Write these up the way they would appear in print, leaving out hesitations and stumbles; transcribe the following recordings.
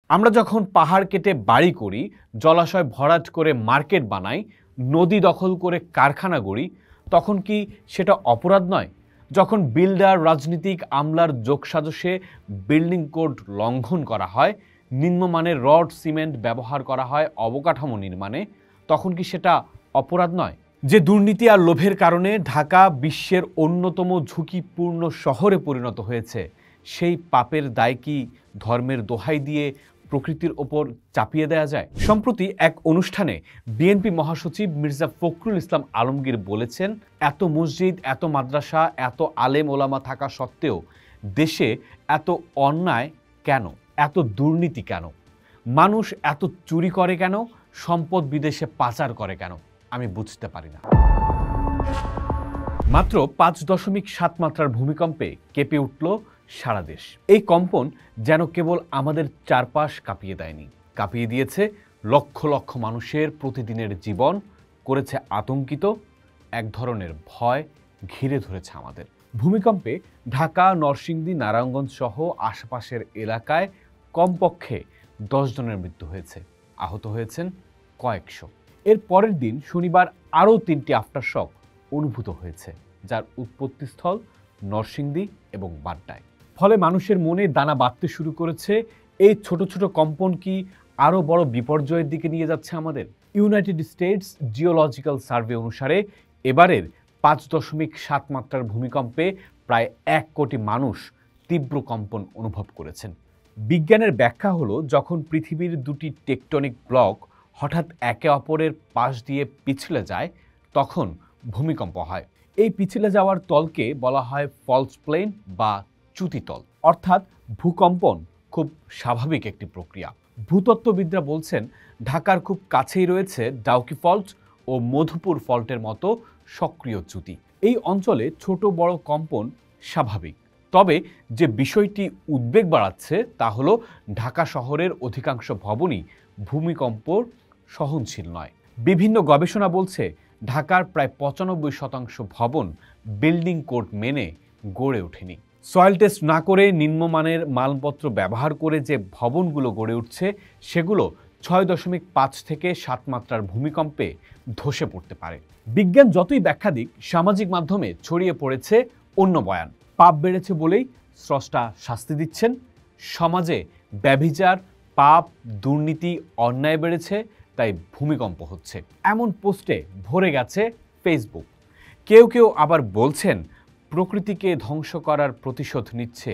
আমরা যখন পাহাড় কেটে বাড়ি করি, জলাশয় ভরাট করে মার্কেট বানাই, নদী দখল করে কারখানা গড়ি, তখন কি সেটা অপরাধ নয়? যখন বিল্ডার, রাজনীতিক আমলার যোগসাজশে বিল্ডিং কোড লঙ্ঘন করা হয়, নিম্নমানের রড সিমেন্ট ব্যবহার করা হয় অবকাঠামো নির্মাণে, তখন কি সেটা অপরাধ নয়? যে দুর্নীতি আর লোভের কারণে ঢাকা বিশ্বের অন্যতম ঝুঁকিপূর্ণ শহরে পরিণত হয়েছে, সেই পাপের দায় কি ধর্মের দোহাই দিয়ে প্রকৃতির ওপর চাপিয়ে দেয়া যায়? সম্প্রতি এক অনুষ্ঠানে বিএনপি মহাসচিব মির্জা ফখরুল ইসলাম আলমগীর বলেছেন, এত মসজিদ, এত মাদ্রাসা, এত আলেম ওলামা থাকা সত্ত্বেও দেশে এত অন্যায় কেন, এত দুর্নীতি কেন, মানুষ এত চুরি করে কেন, সম্পদ বিদেশে পাচার করে কেন? আমি বুঝতে পারি না। মাত্র 5.7 মাত্রার ভূমিকম্পে কেঁপে উঠল সারা দেশ। এই কম্পন যেন কেবল আমাদের চারপাশ কাঁপিয়ে দেয়নি, কাঁপিয়ে দিয়েছে লক্ষ লক্ষ মানুষের প্রতিদিনের জীবন, করেছে আতঙ্কিত। এক ধরনের ভয় ঘিরে ধরেছে আমাদের। ভূমিকম্পে ঢাকা, নরসিংদী, নারায়ণগঞ্জ সহ আশপাশের এলাকায় কমপক্ষে 10 জনের মৃত্যু হয়েছে, আহত হয়েছেন কয়েকশো। এর পরের দিন শনিবার আরও 3টি আফটারশক অনুভূত হয়েছে, যার উৎপত্তিস্থল নরসিংদী এবং বাড্ডায়। ফলে মানুষের মনে দানা বাঁধতে শুরু করেছে, এই ছোট ছোট কম্পন কি আরও বড় বিপর্যয়ের দিকে নিয়ে যাচ্ছে আমাদের? ইউনাইটেড স্টেটস জিওলজিক্যাল সার্ভে অনুসারে এবারের 5.7 মাত্রার ভূমিকম্পে প্রায় 1 কোটি মানুষ তীব্র কম্পন অনুভব করেছেন। বিজ্ঞানের ব্যাখ্যা হলো, যখন পৃথিবীর দুটি টেকটনিক ব্লক হঠাৎ একে অপরের পাশ দিয়ে পিছলে যায়, তখন ভূমিকম্প হয়। এই পিছলে যাওয়ার তলকে বলা হয় ফল্ট প্লেন বা চ্যুতিতল, অর্থাৎ ভূকম্পন খুব স্বাভাবিক একটি প্রক্রিয়া। ভূতত্ত্ববিদরা বলছেন, ঢাকার খুব কাছেই রয়েছে ডাউকি ফল্ট ও মধুপুর ফল্টের মতো সক্রিয় চ্যুতি। এই অঞ্চলে ছোট বড় কম্পন স্বাভাবিক। তবে যে বিষয়টি উদ্বেগ বাড়াচ্ছে তা হলো, ঢাকা শহরের অধিকাংশ ভবনই ভূমিকম্পর সহনশীল নয়। বিভিন্ন গবেষণা বলছে, ঢাকার প্রায় 95% ভবন বিল্ডিং কোড মেনে গড়ে ওঠেনি। সয়েল টেস্ট না করে নিম্নমানের মালপত্র ব্যবহার করে যে ভবনগুলো গড়ে উঠছে, সেগুলো 6.5 থেকে 7 মাত্রার ভূমিকম্পে ধসে পড়তে পারে। বিজ্ঞান যতই ব্যাখ্যা দিক, সামাজিক মাধ্যমে ছড়িয়ে পড়েছে অন্য বয়ান। পাপ বেড়েছে বলেই স্রষ্টা শাস্তি দিচ্ছেন, সমাজে ব্যভিচার, পাপ, দুর্নীতি, অন্যায় বেড়েছে, তাই ভূমিকম্প হচ্ছে, এমন পোস্টে ভরে গেছে ফেসবুক। কেউ কেউ আবার বলছেন, প্রকৃতিকে ধ্বংস করার প্রতিশোধ নিচ্ছে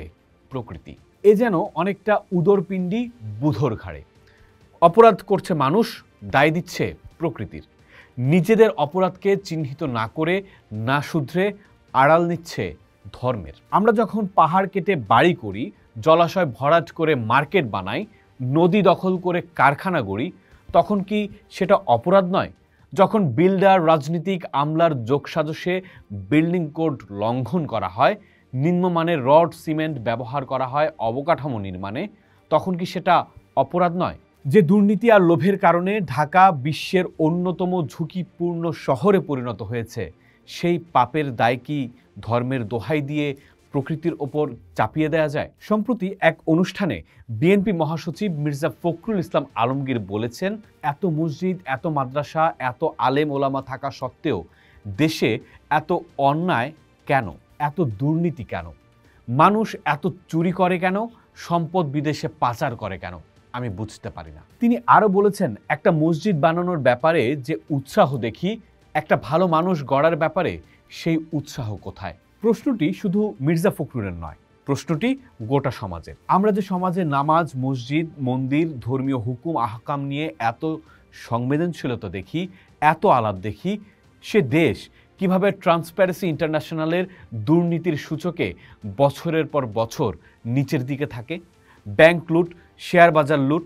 প্রকৃতি। এ যেন অনেকটা উদরপিণ্ডি বুধর ঘাড়ে। অপরাধ করছে মানুষ, দায় দিচ্ছে প্রকৃতির। নিজেদের অপরাধকে চিহ্নিত না করে, না শুধরে আড়াল নিচ্ছে ধর্মের। আমরা যখন পাহাড় কেটে বাড়ি করি, জলাশয় ভরাট করে মার্কেট বানাই, নদী দখল করে কারখানা গড়ি, তখন কি সেটা অপরাধ নয়? যখন বিল্ডার, রাজনীতিক আমলার যোগসাজশে বিল্ডিং কোড লঙ্ঘন করা হয়, নিম্নমানের রড সিমেন্ট ব্যবহার করা হয় অবকাঠামো নির্মাণে, তখন কি সেটা অপরাধ নয়? যে দুর্নীতি আর লোভের কারণে ঢাকা বিশ্বের অন্যতম ঝুঁকিপূর্ণ শহরে পরিণত হয়েছে, সেই পাপের দায় কি ধর্মের দোহাই দিয়ে প্রকৃতির ওপর চাপিয়ে দেয়া যায়? সম্প্রতি এক অনুষ্ঠানে বিএনপি মহাসচিব মির্জা ফখরুল ইসলাম আলমগীর বলেছেন, এত মসজিদ, এত মাদ্রাসা, এত আলেম ওলামা থাকা সত্ত্বেও দেশে এত অন্যায় কেন, এত দুর্নীতি কেন, মানুষ এত চুরি করে কেন, সম্পদ বিদেশে পাচার করে কেন? আমি বুঝতে পারি না। তিনি আরও বলেছেন, একটা মসজিদ বানানোর ব্যাপারে যে উৎসাহ দেখি, একটা ভালো মানুষ গড়ার ব্যাপারে সেই উৎসাহ কোথায়? প্রশ্নটি শুধু মির্জা ফখরুলের নয়, প্রশ্নটি গোটা সমাজের। আমরা যে সমাজে নামাজ, মসজিদ, মন্দির, ধর্মীয় হুকুম আহকাম নিয়ে এত সংবেদনশীলতা দেখি, এত আলাপ দেখি, সে দেশ কিভাবে ট্রান্সপারেন্সি ইন্টারন্যাশনালের দুর্নীতির সূচকে বছরের পর বছর নিচের দিকে থাকে? ব্যাংক লুট, শেয়ার বাজার লুট,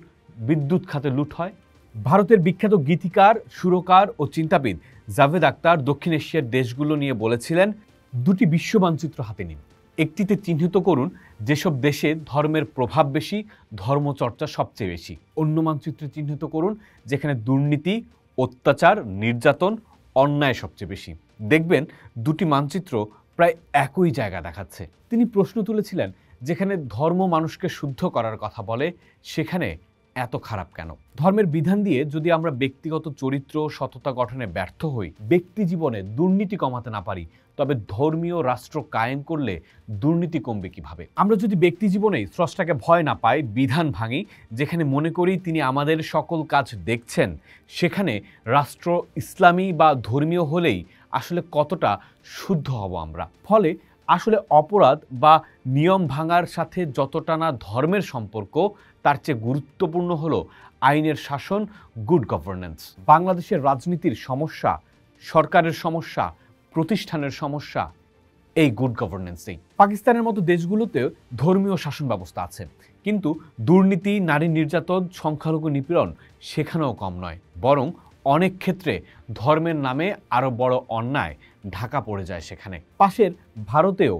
বিদ্যুৎ খাতে লুট হয়। ভারতের বিখ্যাত গীতিকার, সুরকার ও চিন্তাবিদ জাভেদ আখতার দক্ষিণ এশিয়ার দেশগুলো নিয়ে বলেছিলেন, দুটি বিশ্ব মানচিত্র হাতে নিন, একটিতে চিহ্নিত করুন যেসব দেশে ধর্মের প্রভাব বেশি, ধর্মচর্চা সবচেয়ে বেশি। অন্য মানচিত্রে চিহ্নিত করুন যেখানে দুর্নীতি, অত্যাচার, নির্যাতন, অন্যায় সবচেয়ে বেশি। দেখবেন দুটি মানচিত্র প্রায় একই জায়গা দেখাচ্ছে। তিনি প্রশ্ন তুলেছিলেন, যেখানে ধর্ম মানুষকে শুদ্ধ করার কথা বলে, সেখানে এত খারাপ কেন? ধর্মের বিধান দিয়ে যদি আমরা ব্যক্তিগত চরিত্র সততা গঠনে ব্যর্থ হই, ব্যক্তি জীবনে দুর্নীতি কমাতে না পারি, তবে ধর্মীয় রাষ্ট্র কায়েম করলে দুর্নীতি কমবে কিভাবে? আমরা যদি ব্যক্তি জীবনেই স্রষ্টাকে ভয় না পাই, বিধান ভাঙি, যেখানে মনে করি তিনি আমাদের সকল কাজ দেখছেন, সেখানে রাষ্ট্র ইসলামী বা ধর্মীয় হলেই আসলে কতটা শুদ্ধ হব আমরা? ফলে আসলে অপরাধ বা নিয়ম ভাঙার সাথে যতটা না ধর্মের সম্পর্ক, তার চেয়ে গুরুত্বপূর্ণ হলো আইনের শাসন, গুড গভর্নেন্স। বাংলাদেশের রাজনীতির সমস্যা, সরকারের সমস্যা, প্রতিষ্ঠানের সমস্যা এই গুড গভর্নেন্সেই। পাকিস্তানের মতো দেশগুলোতেও ধর্মীয় শাসন ব্যবস্থা আছে, কিন্তু দুর্নীতি, নারী নির্যাতন, সংখ্যালঘু নিপীড়ন সেখানেও কম নয়, বরং অনেক ক্ষেত্রে ধর্মের নামে আরও বড় অন্যায় ঢাকা পড়ে যায় সেখানে। পাশের ভারতেও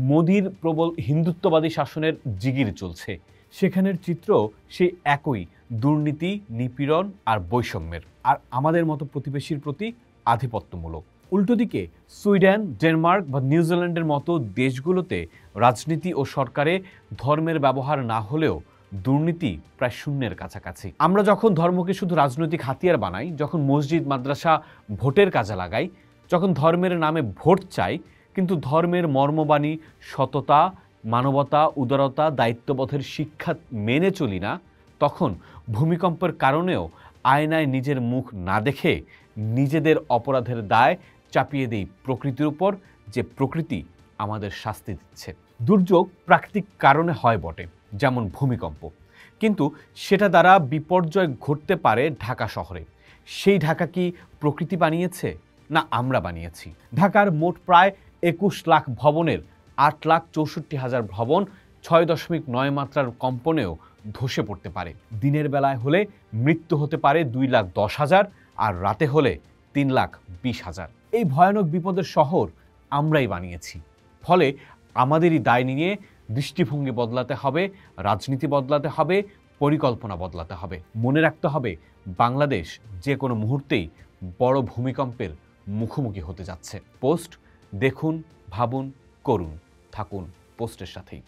মোদির প্রবল হিন্দুত্ববাদী শাসনের জিগির চলছে, সেখানের চিত্র সেই একই দুর্নীতি, নিপীড়ন আর বৈষম্যের, আর আমাদের মতো প্রতিবেশীর প্রতি আধিপত্যমূলক। উল্টো দিকে সুইডেন, ডেনমার্ক বা নিউজিল্যান্ডের মতো দেশগুলোতে রাজনীতি ও সরকারে ধর্মের ব্যবহার না হলেও দুর্নীতি প্রায় শূন্যের কাছাকাছি। আমরা যখন ধর্মকে শুধু রাজনৈতিক হাতিয়ার বানাই, যখন মসজিদ মাদ্রাসা ভোটের কাজে লাগাই, যখন ধর্মের নামে ভোট চাই কিন্তু ধর্মের মর্মবাণী, সততা, মানবতা, উদারতা, দায়িত্ববোধের শিক্ষা মেনে চলি না, তখন ভূমিকম্পের কারণেও আয়নায় নিজের মুখ না দেখে নিজেদের অপরাধের দায় চাপিয়ে দেই প্রকৃতির উপর, যে প্রকৃতি আমাদের শাস্তি দিচ্ছে। দুর্যোগ প্রাকৃতিক কারণে হয় বটে, যেমন ভূমিকম্প, কিন্তু সেটা দ্বারা বিপর্যয় ঘটতে পারে ঢাকা শহরে। সেই ঢাকা কি প্রকৃতি বানিয়েছে, না আমরা বানিয়েছি? ঢাকার মোট প্রায় 21 লাখ ভবনের 8,64,000 ভবন 6.9 মাত্রার কম্পনেও ধসে পড়তে পারে। দিনের বেলায় হলে মৃত্যু হতে পারে 2,10,000, আর রাতে হলে 3,20,000। এই ভয়ানক বিপদের শহর আমরাই বানিয়েছি। ফলে আমাদেরই দায় নিয়ে দৃষ্টিভঙ্গি বদলাতে হবে, রাজনীতি বদলাতে হবে, পরিকল্পনা বদলাতে হবে। মনে রাখতে হবে, বাংলাদেশ যে কোনো মুহূর্তেই বড় ভূমিকম্পের মুখোমুখি হতে যাচ্ছে। পোস্ট দেখুন, ভাবুন, করুন, থাকুন পোস্টের সাথেই।